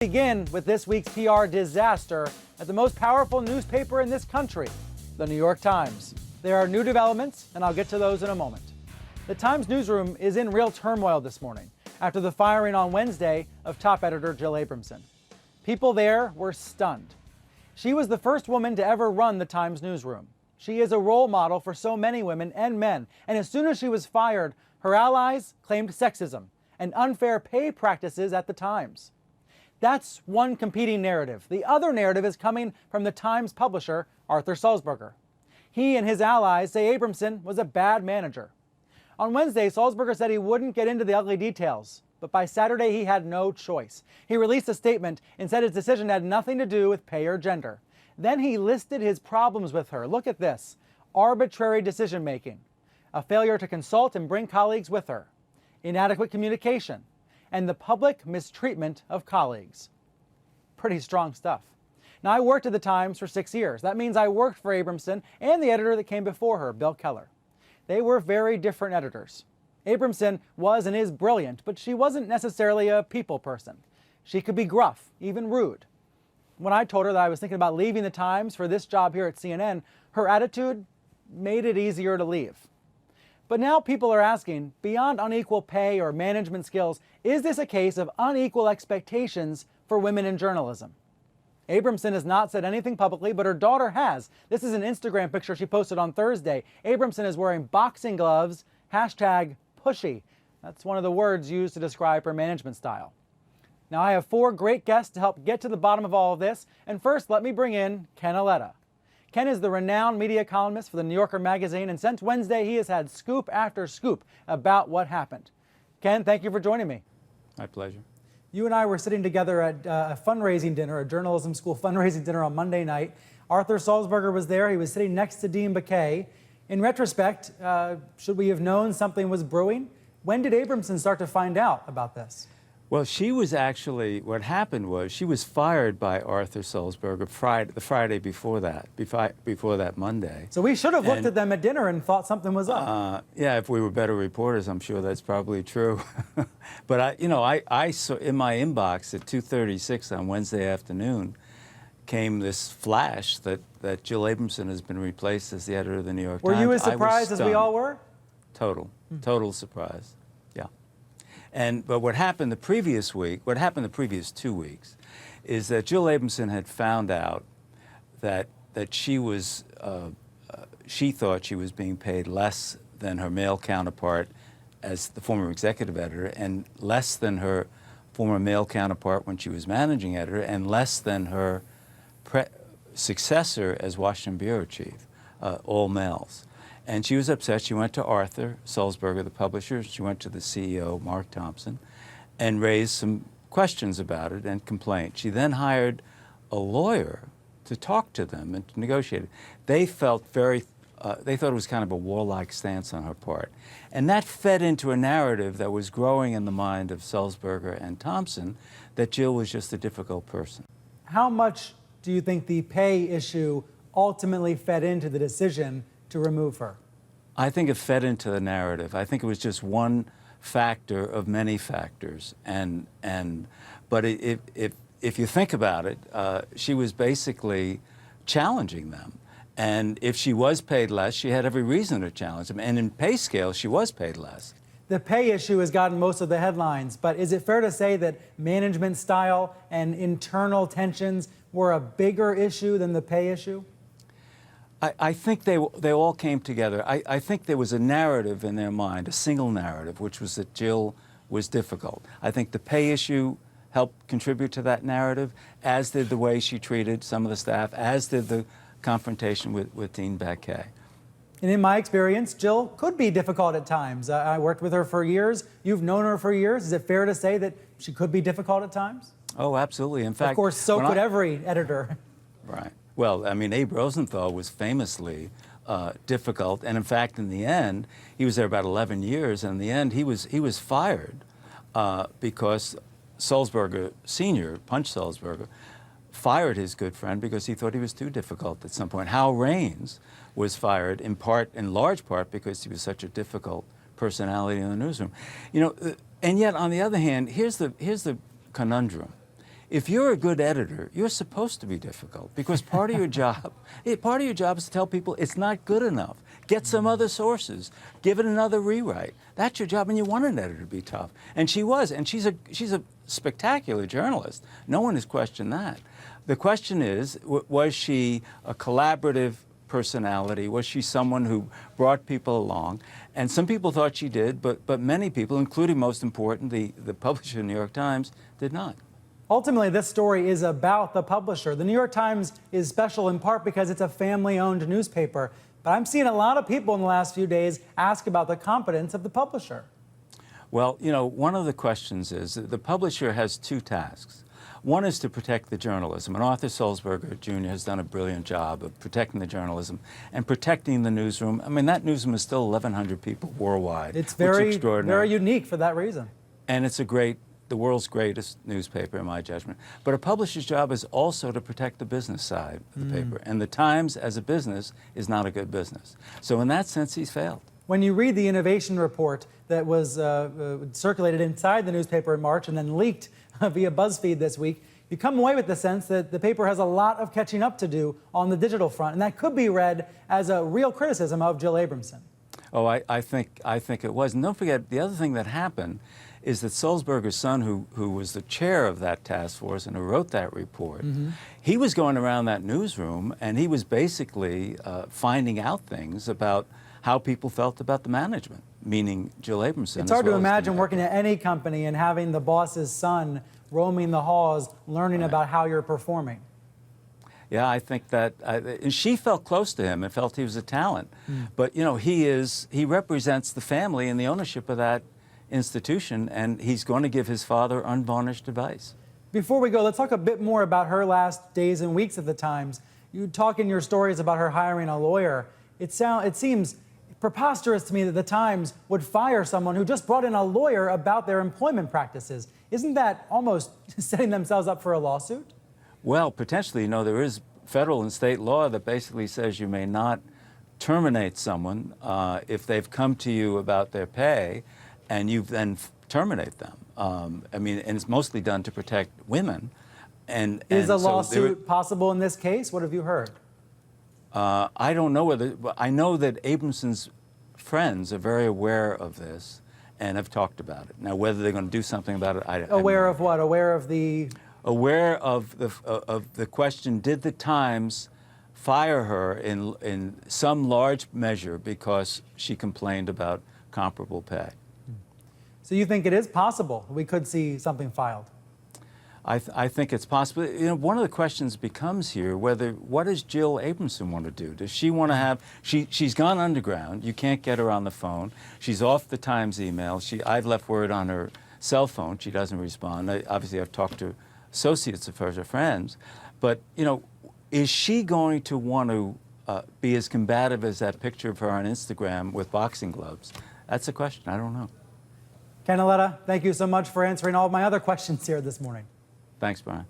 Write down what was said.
Begin with this week's PR disaster at the most powerful newspaper in this country, the New York Times. There are new developments, and I'll get to those in a moment. The Times newsroom is in real turmoil this morning after the firing on Wednesday of top editor Jill Abramson. People there were stunned. She was the first woman to ever run the Times newsroom. She is a role model for so many women and men, and as soon as she was fired, her allies claimed sexism and unfair pay practices at the Times. That's one competing narrative. The other narrative is coming from the Times publisher, Arthur Sulzberger. He and his allies say Abramson was a bad manager. On Wednesday, Sulzberger said he wouldn't get into the ugly details, but by Saturday he had no choice. He released a statement and said his decision had nothing to do with pay or gender. Then he listed his problems with her. Look at this: arbitrary decision-making, a failure to consult and bring colleagues with her, inadequate communication, and the public mistreatment of colleagues. Pretty strong stuff. Now, I worked at the Times for 6 years. That means I worked for Abramson and the editor that came before her, Bill Keller. They were very different editors. Abramson was and is brilliant, but she wasn't necessarily a people person. She could be gruff, even rude. When I told her that I was thinking about leaving the Times for this job here at CNN, her attitude made it easier to leave. But now people are asking, beyond unequal pay or management skills, is this a case of unequal expectations for women in journalism? Abramson has not said anything publicly, but her daughter has. This is an Instagram picture she posted on Thursday. Abramson is wearing boxing gloves, #pushy. That's one of the words used to describe her management style. Now, I have 4 great guests to help get to the bottom of all of this. And first, let me bring in Ken Auletta. Ken is the renowned media columnist for the New Yorker magazine, and since Wednesday, he has had scoop after scoop about what happened. Ken, thank you for joining me. My pleasure. You and I were sitting together at a fundraising dinner, a journalism school fundraising dinner on Monday night. Arthur Sulzberger was there. He was sitting next to Dean Baquet. In retrospect, should we have known something was brewing? When did Abramson start to find out about this? Well, she was actually, what happened was she was fired by Arthur Sulzberger the Friday before that Monday. So we should have looked at them at dinner and thought something was up. Yeah, if we were better reporters, I'm sure that's probably true. But I saw in my inbox at 2:36 on Wednesday afternoon came this flash that Jill Abramson has been replaced as the editor of the New York Times. Were you as surprised as we all were? Total surprise. But what happened the previous 2 weeks, is that Jill Abramson had found out that she thought she was being paid less than her male counterpart as the former executive editor, and less than her former male counterpart when she was managing editor, and less than her successor as Washington bureau chief, all males. And she was upset. She went to Arthur Sulzberger, the publisher. She went to the CEO, Mark Thompson, and raised some questions about it and complained. She then hired a lawyer to talk to them and to negotiate it. They thought it was kind of a warlike stance on her part. And that fed into a narrative that was growing in the mind of Sulzberger and Thompson that Jill was just a difficult person. How much do you think the pay issue ultimately fed into the decision to remove her? I think it fed into the narrative. I think it was just one factor of many factors. But if you think about it, she was basically challenging them. And if she was paid less, she had every reason to challenge them. And in pay scale, she was paid less. The pay issue has gotten most of the headlines, but is it fair to say that management style and internal tensions were a bigger issue than the pay issue? I think they all came together. I think there was a narrative in their mind, a single narrative, which was that Jill was difficult. I think the pay issue helped contribute to that narrative, as did the way she treated some of the staff, as did the confrontation with Dean Baquet. And in my experience, Jill could be difficult at times. I worked with her for years. You've known her for years. Is it fair to say that she could be difficult at times? Oh, absolutely. In fact, of course, so could every editor. Right. Well, I mean, Abe Rosenthal was famously difficult, and in fact, in the end, he was there about 11 years, and in the end, he was fired because Sulzberger Sr., Punch Sulzberger, fired his good friend because he thought he was too difficult at some point. Hal Raines was fired in large part because he was such a difficult personality in the newsroom. You know, and yet on the other hand, here's the conundrum. if you're a good editor, you're supposed to be difficult because part of your job is to tell people it's not good enough. Get some other sources. Give it another rewrite. That's your job, and you want an editor to be tough. And she was, and she's a spectacular journalist. No one has questioned that. The question is, was she a collaborative personality? Was she someone who brought people along? And some people thought she did, but many people, including, most important, the publisher, the New York Times, did not. Ultimately, this story is about the publisher. The New York Times is special in part because it's a family-owned newspaper. But I'm seeing a lot of people in the last few days ask about the competence of the publisher. Well, you know, one of the questions is that the publisher has two tasks. One is to protect the journalism, and Arthur Sulzberger Jr. has done a brilliant job of protecting the journalism and protecting the newsroom. I mean, that newsroom is still 1,100 people worldwide. It's very unique for that reason. And it's the world's greatest newspaper, in my judgment. But a publisher's job is also to protect the business side of the paper. And the Times, as a business, is not a good business. So in that sense, he's failed. When you read the innovation report that was circulated inside the newspaper in March and then leaked via BuzzFeed this week, you come away with the sense that the paper has a lot of catching up to do on the digital front, and that could be read as a real criticism of Jill Abramson. Oh, I think it was. And don't forget, the other thing that happened is that Sulzberger's son, who was the chair of that task force and who wrote that report, he was going around that newsroom and he was basically finding out things about how people felt about the management, meaning Jill Abramson. It's hard to imagine working at any company and having the boss's son roaming the halls, learning about how you're performing. Yeah, I think that she felt close to him and felt he was a talent. But, you know, he represents the family and the ownership of that institution, and he's going to give his father unvarnished advice. Before we go, let's talk a bit more about her last days and weeks at the Times. You talk in your stories about her hiring a lawyer. It seems preposterous to me that the Times would fire someone who just brought in a lawyer about their employment practices. Isn't that almost setting themselves up for a lawsuit? Well, potentially. You know, there is federal and state law that basically says you may not terminate someone if they've come to you about their pay, and you then terminate them. I mean, and it's mostly done to protect women. Is a lawsuit possible in this case? What have you heard? I don't know whether. I know that Abramson's friends are very aware of this and have talked about it. Now, whether they're going to do something about it, aware of what? Aware of the. Aware of the question: did the Times fire her in some large measure because she complained about comparable pay? So you think it is possible we could see something filed? I think it's possible. You know, one of the questions becomes here what does Jill Abramson want to do? Does she want to have? She's gone underground. You can't get her on the phone. She's off the Times email. I've left word on her cell phone. She doesn't respond. Obviously, I've talked to associates of hers or friends, but you know, is she going to want to be as combative as that picture of her on Instagram with boxing gloves? That's a question. I don't know. Ken Auletta, thank you so much for answering all of my other questions here this morning. Thanks, Brian.